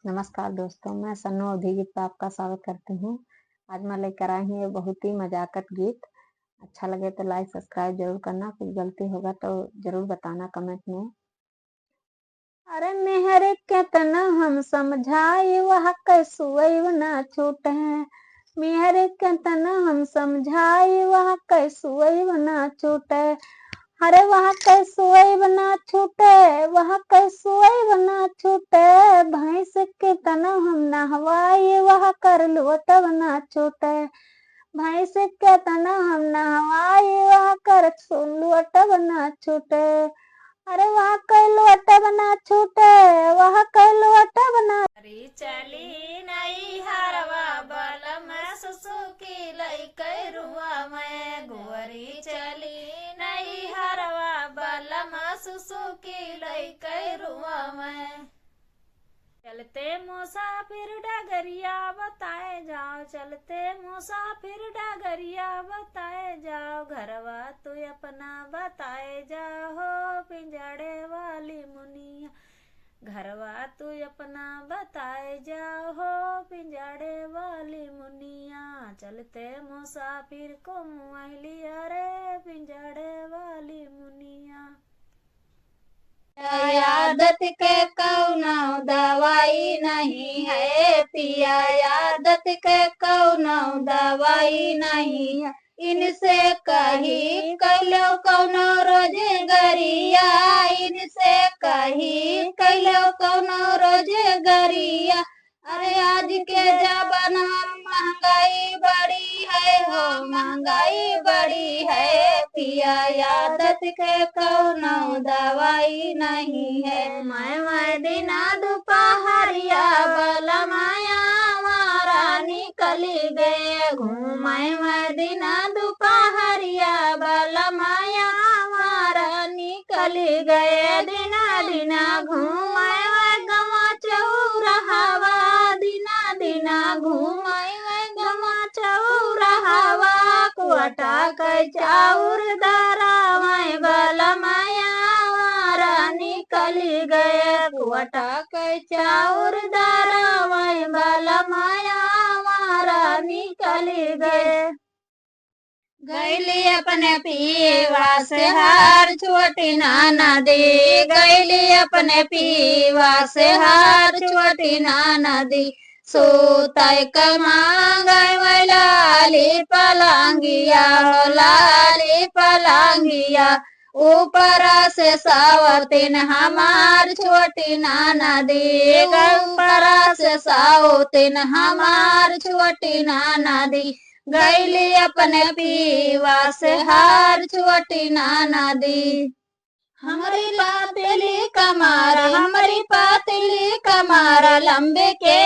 नमस्कार दोस्तों, मैं सन्नू अवधी गीत पे आपका स्वागत करती हूँ। आज मैं लेकर आई हूँ ये बहुत ही मजाकट गीत। अच्छा लगे तो लाइक सब्सक्राइब जरूर करना, कुछ गलती होगा तो जरूर बताना कमेंट में। अरे मेहर केतना हम समझाई वह कैसुई ना छूटे। मेहर केतना हम समझाई वह कैसुई ना छूटे। अरे वह कैसुई बना छूटे, वह कैसुई बना छूटे। भैंस के तना हम नहवाई वह कर लो तब ना छूटे। भैंस के तना हम नहवाई वह कर लो तब ना छूटे। अरे वह कैलो तब ना छूटे, वह कैलो तब ना। हरी चली नई हरवा बलम सुसुकी लई कैरुआ में गोरी चली नई हरवा बलम सुसुकी लई कैरुआ में। चलते मुसाफिर डगरिया बताए जाओ, चलते मुसाफिर डगरिया बताए जाओ। घरवा तू अपना बताए जाओ, पिंजड़े वाली मुनिया। घरवा तू अपना बताए जाओ, पिंजड़े वाली मुनिया। चलते मुसाफिर को मुआली अरे पिंजड़े वाली मुनिया। आदत के कौनो दवाई नहीं है पिया, आदत के कौनो दवाई नहीं है। इनसे कही कैलो कौनो रोजगारिया, इनसे कही कैलो कौनो रोजगारिया। अरे आज के जमाना महंगाई बड़ी है हो, महंगाई बड़ी है पिया, आदत के कौनो दवाई नहीं है। मैं दिना दोपहरिया बला माया मारा निकली गए घूम, मैं दिना दोपहरिया बला माया मारा निकली गए। दिना दिना घूम गवा चौराहवा, दिना दिना घूम गवा चौराहवा। कुआटा के चाउर दारा मैं बला माया मारा निकली गए, कुआटा के चाउर दारा मैं बला माया मारा निकली गए। गैली अपने पीवा से हार छोटी नाना दी, गैली अपने पीवा से हार छोटी नाना दी। सोतय कमांगय लाली पलंगिया, लाली पलंगिया। ऊपर से सावतिन हमार छोटी नाना दी, ऊपर से सावतिन हमार छोटी नाना दी। गैली अपने पीवा से हार छोटी नाना दी। हमारी पातली कमार, हमारी पातली कमार लंबे के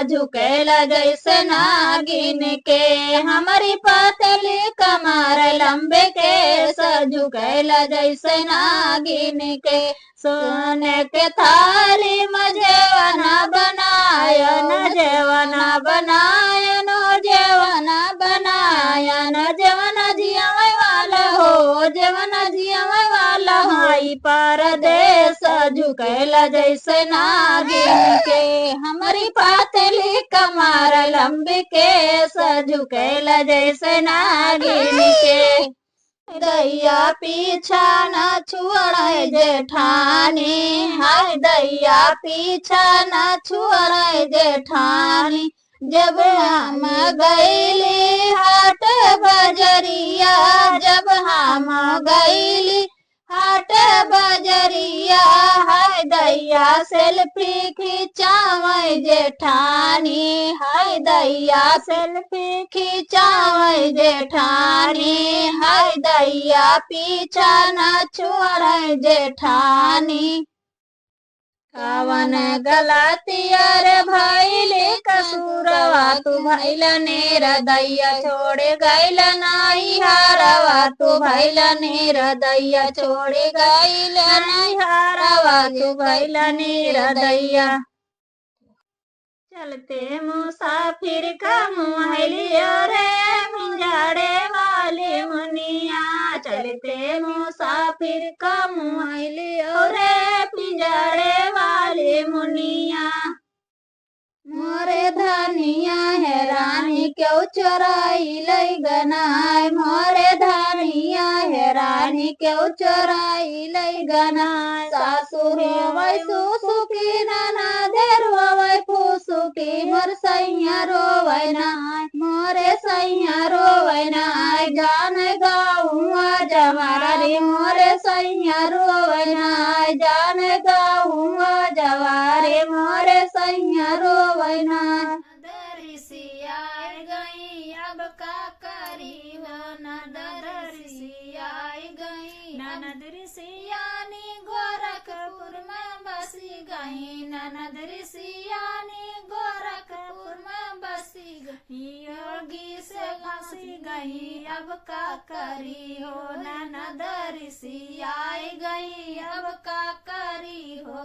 झुकेला जैसे नागिन के। हमारी पातली कमार लंबे के झुकेला जैसे नागिन के। सोने के थाली में जेवना बनायन, जेवना बनायन, जेवना बनायन। जेवना जियावे वाला हो, जेवना जियावे वाला हो। आई परदेस झुकेला जैसे नागिन के। हमारी पातली कमार लंबी के झुकेला जैसे नागिन के। दैया पीछा न छुअड़े जेठानी, हाय दैया पीछा न छुअड़े जेठानी। जब हम गईली हाट बजरिया, जब हम गईली हाट बजरिया। हाय दैया सेल्फी खिंचावे जेठानी, हाय दैया सेल्फी खिंचावे जेठानी। हाय दैया पीछा न छोड़े जेठानी। कवन गलतिया रे भइले कसूरवा तू भइल नेर दैया छोड़े गइल नाही हारवा तू भइल नेर दैया छोड़े गइल नाही हारवा तू भइल नेर दैया। चलते मुसाफिर का मुहलिया रे पिंजड़े वाली मुनिया, चलते मुसाफिर का मुहलिया रे पिंजड़े वाली मुनिया। धनिया है रानी क्यों चोराई लई गनाय मोरे धनिया है रानी क्यों चोराई लई गनाय सासुर वै सुसुकी नाना देर वै फुसुकी मोर सैया रोवै नाय मोरे सैया रोवै नाय जाने गाऊँ जवारी मोरे सैया रोवै नाय जाने गाऊँ जवारी मोरे सैया रोवै नाय दरिसियाई गई अब का करी हो दरिसियाई गई ननद ऋषियानी गोरखपुर में बसी गई ननद ऋषियानी गोरखपुर में बसी गई योगी से घसी गई अब का करी हो ननद ऋषियाई गई अब का करी हो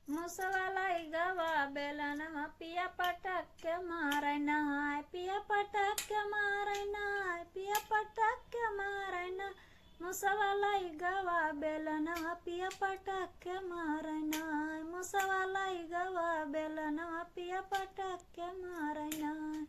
मुसवालाई गवा बेलनवा पिया पटक के मारै नाय पिया पटक के मारै नाय पिया पटक के मारै नाय मुसवालाई गवा बेलनवा पिया पटक के मारै नाय मुसवालाई गवा बेलनवा पिया पटक के मारै नाय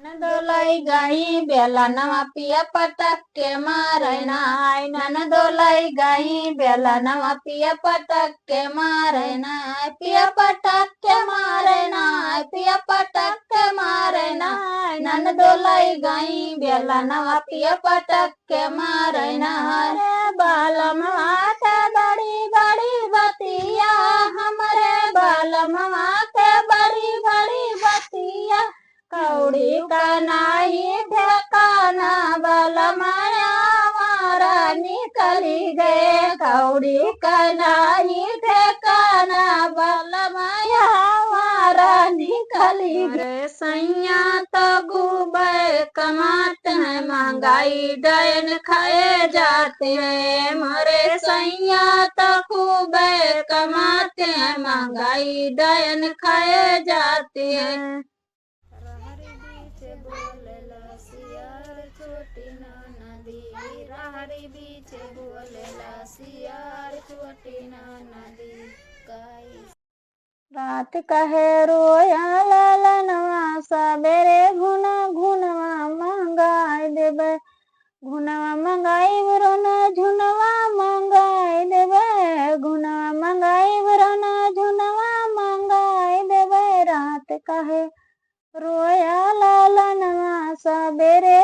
ननदोलाई गई बेलनवा पिया पटक के मारै नाय ननदोलाई गई बेलनवा पिया पटक के मारै नाय पिया पटक के मारै नाय पिया पटक के मारै नाय ननदोलाई गई बेलनवा पिया पटक के मारै नाय बालमवा के बड़ी बड़ी बतिया हमरे बालमवा के बड़ी बड़ी बतिया कौड़ी का नाही ठेकाना बलमाया मारा निकली गए कौड़ी का नाही ठेकाना बलमाया मारा निकली गए सैया तो गुबे कमाते हैं महंगाई डैन खाए जाते हैं मोरे सैया तो खूबे कमाते हैं महंगाई डैन खाए जाते हैं रहरी बीच बोलेला सियार छोटी नदी रहरी बीच बोलेला सियार छोटी नदी काई रात कहे रोया ललनवा सबेरे घुना घुनवा मंगाई देबे घुनवा मंगाई बरोना झुनवा मंगाई देबे घुनवा मंगाई बरोना झुनवा मंगाई देबे रात कहे रोया ललनवा सबेरे